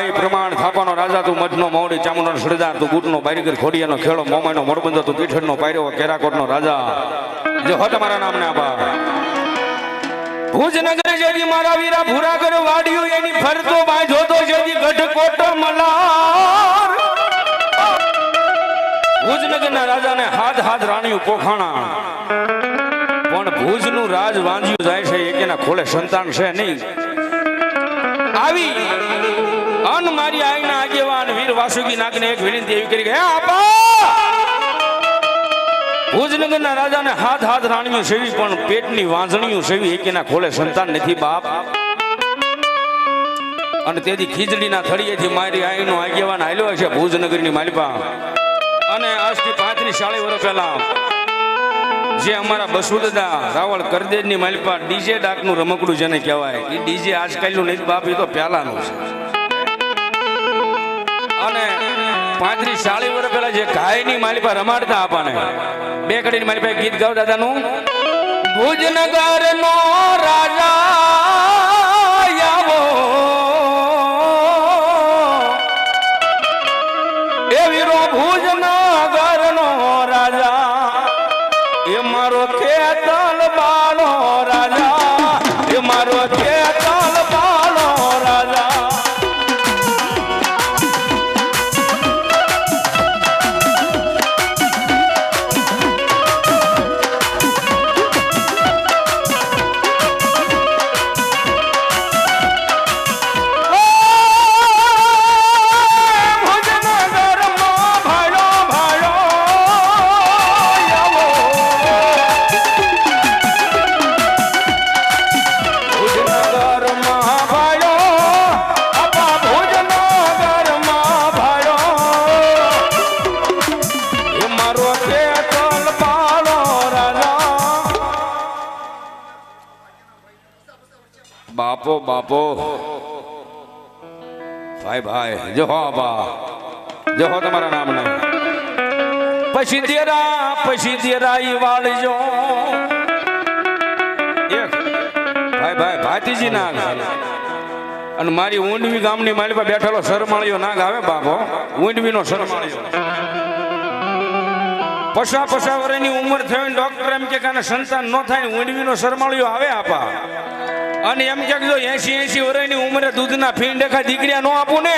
ભાઈ પ્રમાણ થાપાનો રાજા તું મજનો મૌડી ચામુંડનો સરદાર તું ગુટનો બારીગર ખોડિયાનો ખેડો મોમાઈનો મોરબંધો તું પીઠળનો પાયરો કેરાકોટનો રાજા જો હો તમારા નામને આબા ભુજનગર જેવી મારા વીરા ભૂરાગર વાડ્યું એની ફરતો બાંધો તો જેવી ગઢકોટ મલાર ભુજનગરના રાજાને હાથ હાથ રાણીઓ પોખાણા પણ ભુજનું રાજ વાંજ્યું જાય છે એકેના ખોળે સંતાન છે નહીં આવી અન મારી આઈના આગેવાન વીર વાસુકી નાગને એક વિનંતી એવી કરી કે આપા ભુજનગરના રાજાને હાથ હાથ રાણીઓ સેવી પણ પેટની વાંજણીઓ સેવી એકેના ખોળે સંતાન નથી બાપ અને તેથી ખીજડીના થળીએથી મારી આઈનો આગેવાન હાલ્યો છે ભુજનગરની માલિપા અને આજથી 35-40 વર્ષ પહેલા જે અમારા બસુદાદા રાવળ કરદેજની માલિપા ડીજે ડાકનું રમકડું જેને કહેવાય એ ડીજે આજકાલનું નહીં બાપ એ તો પહેલાનું છે અને 35-40 વર્ષ પહેલા જે ગાયની માલિપા રમાડતા આપણને બે કડીની માલિપા ગીત ગાવ દાદાનું ભુજનગરનો રાજા આવો એ વીરો ભુજનગરનો રાજા એ મારો ખેતલ બાલો રાજા એ મારો ખેતલ બાલો રાજા બાપો બાપો ભાઈ ભાઈ જો હો બા જો હો તમારા નામ ને પછી દેરા ઈ વાળજો એક ભાઈ ભાઈ ભાતીજી નાગ અને મારી ઊંડવી ગામની માલી પર બેઠેલો શરમાળિયો નાગ આવે બાપો ઊંડવીનો શરમાળિયો પસા વર્ષની ઉંમર થઈ ડોક્ટર એમ કે કાને સંતાન ન થાય ઊંડવીનો શરમાળિયો આવે આપા અને એમ કે જો 80 વર્ષની ઉંમરે દૂધના ફીણ દેખા દીકરીયા નો આપું ને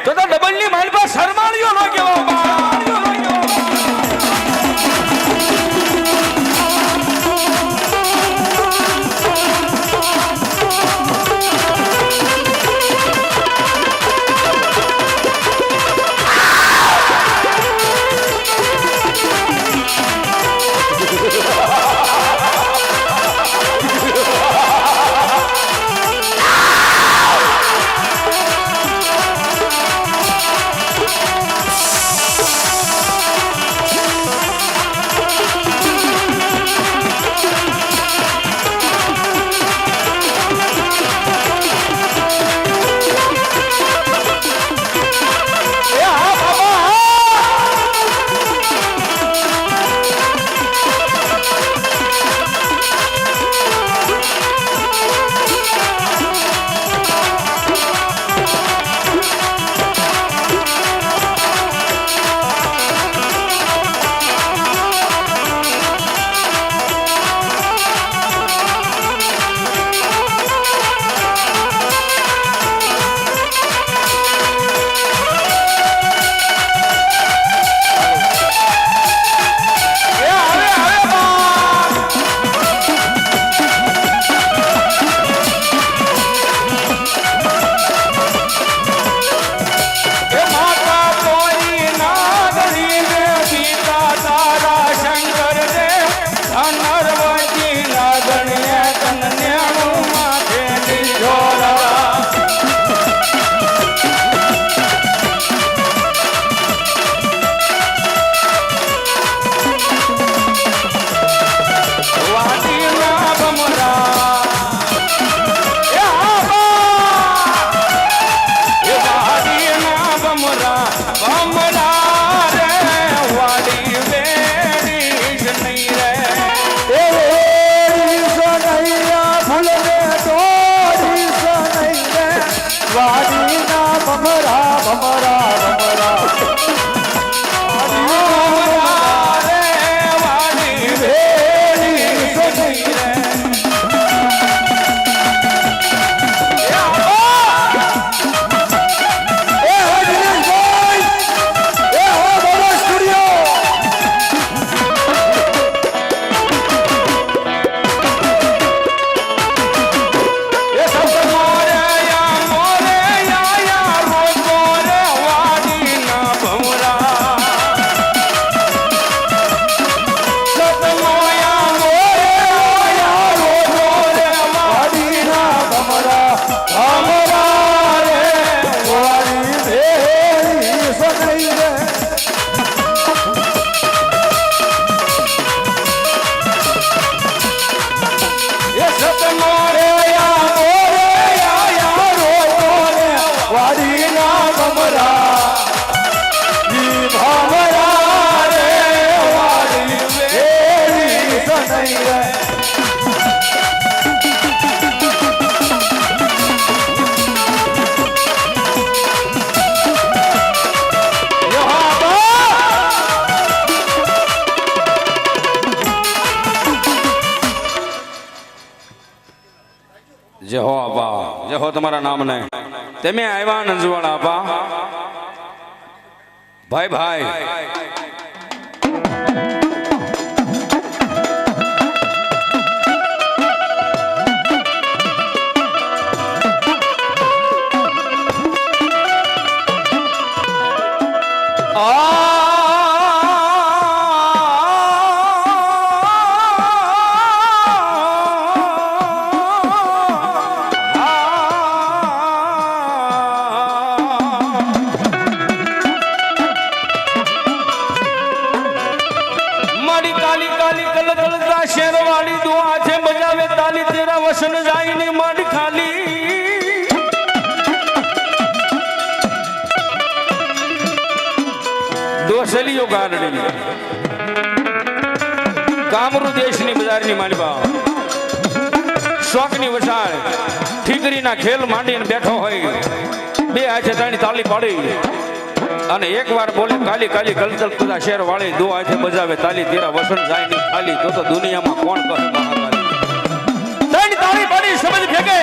તો ડબલ ની મારી પાસે શરમાળિયો ન કેવો વાડીના બેહો તમારા નામને તમે આવ્યા નંજવાળા આપા ભાઈ ભાઈ शेरवाली दो आथे बजावे ताली तेरा वसन जाई ने माड खाली दो सलियो गारडी कामरू देशनी बजाરની માલબા શોકની વસાળ ઠીકરીના ખેલ માંડીને બેઠો હોય બે હાથે તાણી તાલી પાડી અને એકવાર બોલે કાલી કાલી કલચલ ખુદા શેર વાળી દો હાથે બજાવે તાલી તેરા વસન જાય ની ખાલી તો દુનિયામાં કોણ કહે મહાકાલી તાણી તાળી પાડી સમજ ફેકે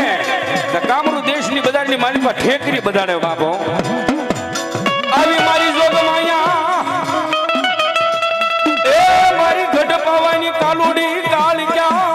તો કામરૂ દેશની બજારની માલિકા ઠેકરી બધાડે બાપો આવી મારી જોગમાયા એ મારી ઘટ પાવાની કાલુડી કાળ ક્યાં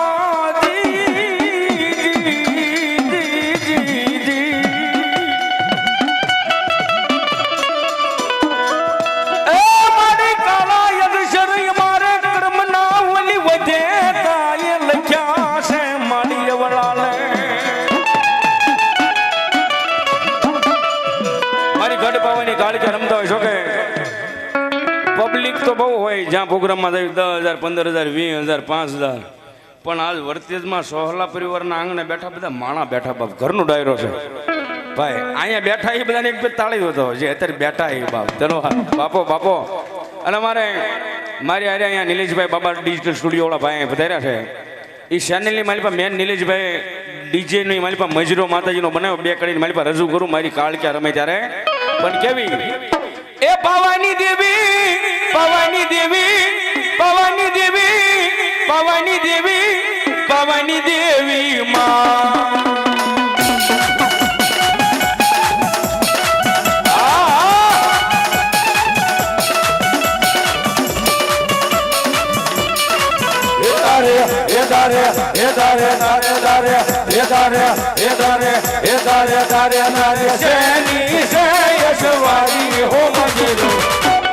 પબ્લિક તો બહુ હોય જ્યાં પ્રોગ્રામમાં થયું 10,000 15,000 20,000 5,000 પણ આજ વર્તેજમાં સોહલા પરિવારના આંગણે બેઠા બધા માણા બેઠા બાપ ઘરનો ડાયરો છે ભાઈ અહીંયા બેઠા એ બધાને એક બે તાળી હતો જે અત્યારે બેઠા એ બાપ ચલો બાપો બાપો અને મારી હારે અહીંયા નિલેશભાઈ બાબા ડિજિટલ સ્ટુડિયોવાળા ભાઈ પધાર્યા છે એ ચેનલની મારી પાસે મેન નિલેશભાઈ ડીજેની મારી પાસે મજરો માતાજીનો બનાવ્યો બે કરીને મારી પાસે રજૂ કરું મારી કાળક્યા રમે ત્યારે પણ કેવી એ પાવાની દેવી પાવાની દેવી પાવાની દેવી પાવાની દેવી પાવાની દેવી માં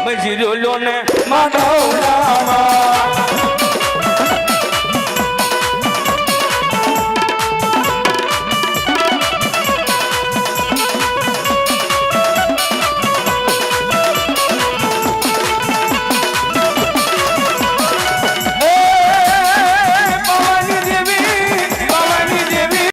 મજરો લો ને માનવલામાં